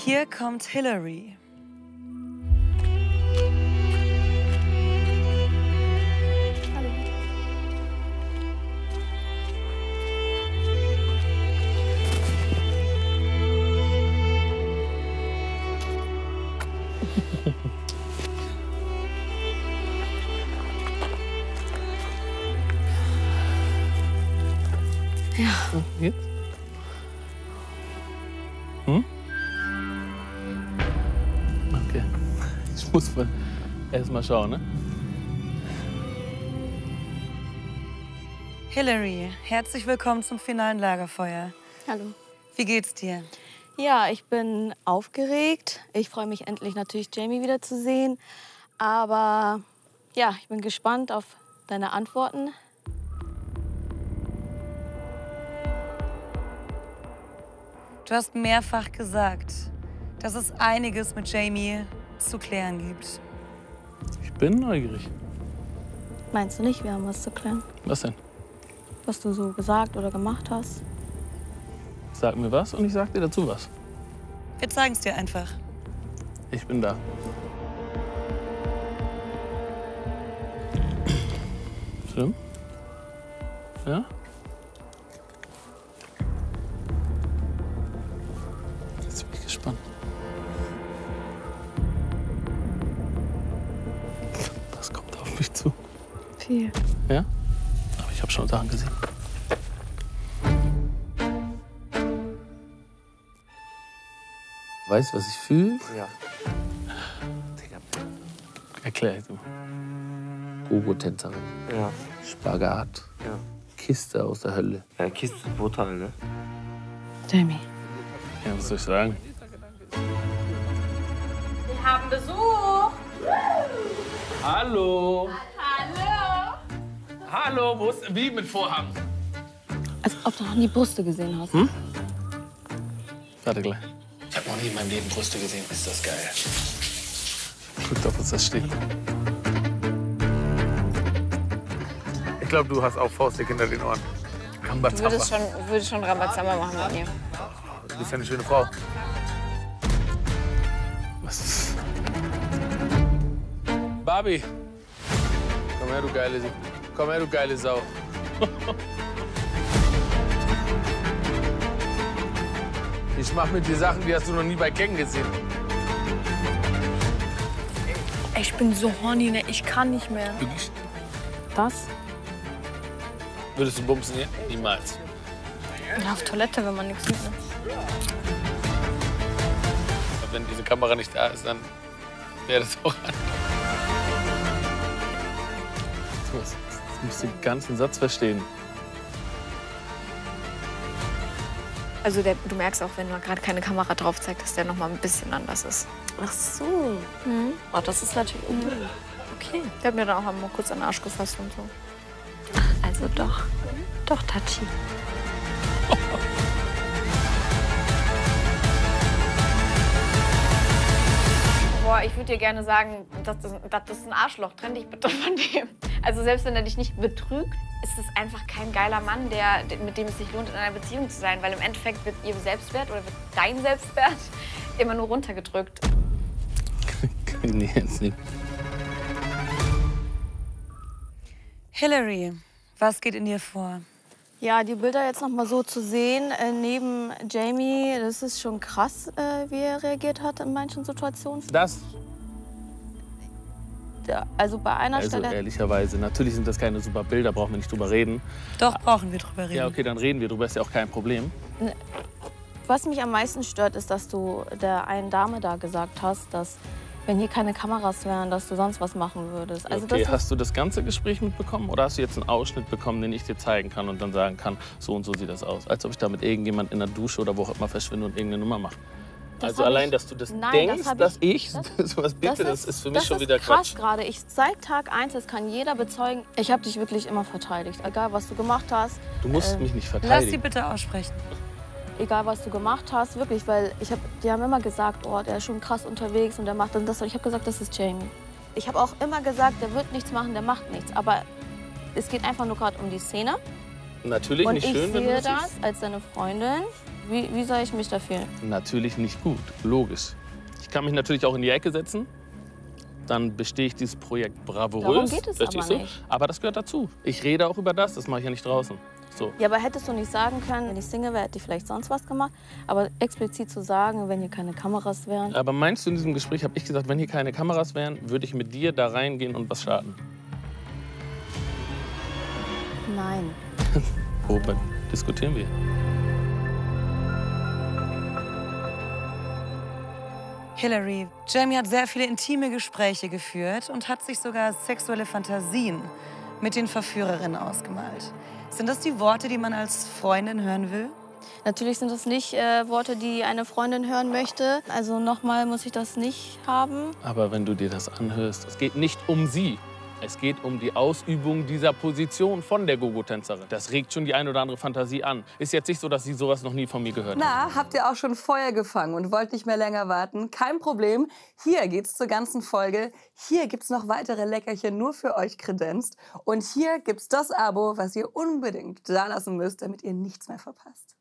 Hier kommt Hillary. Hallo. Ja. Jetzt? Hm? Okay. Ich muss erst mal schauen, ne? Hillary, herzlich willkommen zum finalen Lagerfeuer. Hallo. Wie geht's dir? Ja, ich bin aufgeregt. Ich freue mich endlich natürlich, Jamie wiederzusehen. Aber ja, ich bin gespannt auf deine Antworten. Du hast mehrfach gesagt, dass es einiges mit Jamie zu klären gibt. Ich bin neugierig. Meinst du nicht, wir haben was zu klären? Was denn? Was du so gesagt oder gemacht hast? Sag mir was und ich sag dir dazu was. Wir zeigen es dir einfach. Ich bin da. Schlimm? Ja? Jetzt bin ich gespannt. Was kommt auf mich zu? Viel. Ja? Aber ich habe schon Sachen gesehen. Weißt du, was ich fühle? Ja. Erklär es mal. Gogo-Tänzerin. Ja. Spagat. Ja. Kiste aus der Hölle. Ja, Kiste ist brutal, ne? Jamie. Ja, was soll ich sagen? Wir haben Besuch. Hallo! Hallo. Hallo, wo ist... Wie mit Vorhang? Als ob du noch nie Brüste gesehen hast. Warte gleich. Ich habe noch nie in meinem Leben Brüste gesehen. Ist das geil. Guck doch, was das steht. Ich glaube, du hast auch faustdick hinter den Ohren. Du würdest schon Rambazamba machen mit mir. Du bist ja eine schöne Frau. Was ist... Barbie! Komm her, du geile... Komm her, du geile Sau. Ich mach mit dir Sachen, die hast du noch nie bei Ken gesehen. Ich bin so horny, ne? Ich kann nicht mehr. Wirklich? Was? Würdest du bumsen hier? Niemals. Ja, auf Toilette, wenn man nichts sieht. Ne? Aber wenn diese Kamera nicht da ist, dann wäre das auch an. Du musst den ganzen Satz verstehen. Also du merkst auch, wenn man gerade keine Kamera drauf zeigt, dass der noch mal ein bisschen anders ist. Ach so. Oh, das ist natürlich okay. Der hat mir dann auch mal kurz an den Arsch gefasst und so. Also doch. Doch, Tachi. Boah, ich würde dir gerne sagen, das ist ein Arschloch. Trenn dich bitte von dem. Also selbst wenn er dich nicht betrügt, ist es einfach kein geiler Mann, mit dem es sich lohnt, in einer Beziehung zu sein. Weil im Endeffekt wird ihr Selbstwert oder wird dein Selbstwert immer nur runtergedrückt. Kann ich nicht ernst nehmen. Hillary, was geht in dir vor? Ja, die Bilder jetzt noch mal so zu sehen, neben Jamie, das ist schon krass, wie er reagiert hat in manchen Situationen. Das? Ja, also bei einer Also Stelle... ehrlicherweise, natürlich sind das keine super Bilder, brauchen wir nicht drüber reden. Doch, brauchen wir drüber reden. Ja, okay, dann reden wir drüber, ist ja auch kein Problem. Was mich am meisten stört, ist, dass du der einen Dame da gesagt hast, dass, wenn hier keine Kameras wären, dass du sonst was machen würdest. Also Okay, das hast du das ganze Gespräch mitbekommen oder hast du jetzt einen Ausschnitt bekommen, den ich dir zeigen kann und dann sagen kann, so und so sieht das aus? Als ob ich da mit irgendjemand in der Dusche oder wo auch immer verschwinde und irgendeine Nummer mache. Also allein, dass du das denkst, dass ich sowas bitte, das ist für mich schon wieder krass Quatsch. gerade. Seit Tag 1, das kann jeder bezeugen, ich habe dich wirklich immer verteidigt. Egal, was du gemacht hast. Du musst mich nicht Lass sie verteidigen. bitte aussprechen. Egal, was du gemacht hast, wirklich, weil die haben immer gesagt, oh, der ist schon krass unterwegs und der macht dann das. Und ich habe gesagt, das ist Jamie. Ich habe auch immer gesagt, der wird nichts machen, der macht nichts. Aber es geht einfach nur gerade um die Szene. Natürlich Und nicht ich schön, wenn du sehe das das siehst. als deine Freundin Wie soll ich mich da fühlen? Natürlich nicht gut, logisch. Ich kann mich natürlich auch in die Ecke setzen. Dann bestehe ich dieses Projekt bravourös. Darum geht es aber nicht. Aber das gehört dazu. Ich rede auch über das mache ich ja nicht draußen. So. Ja, aber hättest du nicht sagen können, wenn ich Single wäre, hätte ich vielleicht sonst was gemacht. Aber explizit zu sagen, wenn hier keine Kameras wären. Aber meinst du, in diesem Gespräch habe ich gesagt, wenn hier keine Kameras wären, würde ich mit dir da reingehen und was starten? Nein. Worüber diskutieren wir? Hillary, Jamie hat sehr viele intime Gespräche geführt und hat sich sogar sexuelle Fantasien mit den Verführerinnen ausgemalt. Sind das die Worte, die man als Freundin hören will? Natürlich sind das nicht Worte, die eine Freundin hören möchte. Also nochmal muss ich das nicht haben. Aber wenn du dir das anhörst, es geht nicht um sie. Es geht um die Ausübung dieser Position von der Gogo-Tänzerin. Das regt schon die ein oder andere Fantasie an. Ist jetzt nicht so, dass sie sowas noch nie von mir gehört hat. Na, habt ihr auch schon Feuer gefangen und wollt nicht mehr länger warten? Kein Problem. Hier geht's zur ganzen Folge. Hier gibt's noch weitere Leckerchen nur für euch kredenzt. Und hier gibt's das Abo, was ihr unbedingt da lassen müsst, damit ihr nichts mehr verpasst.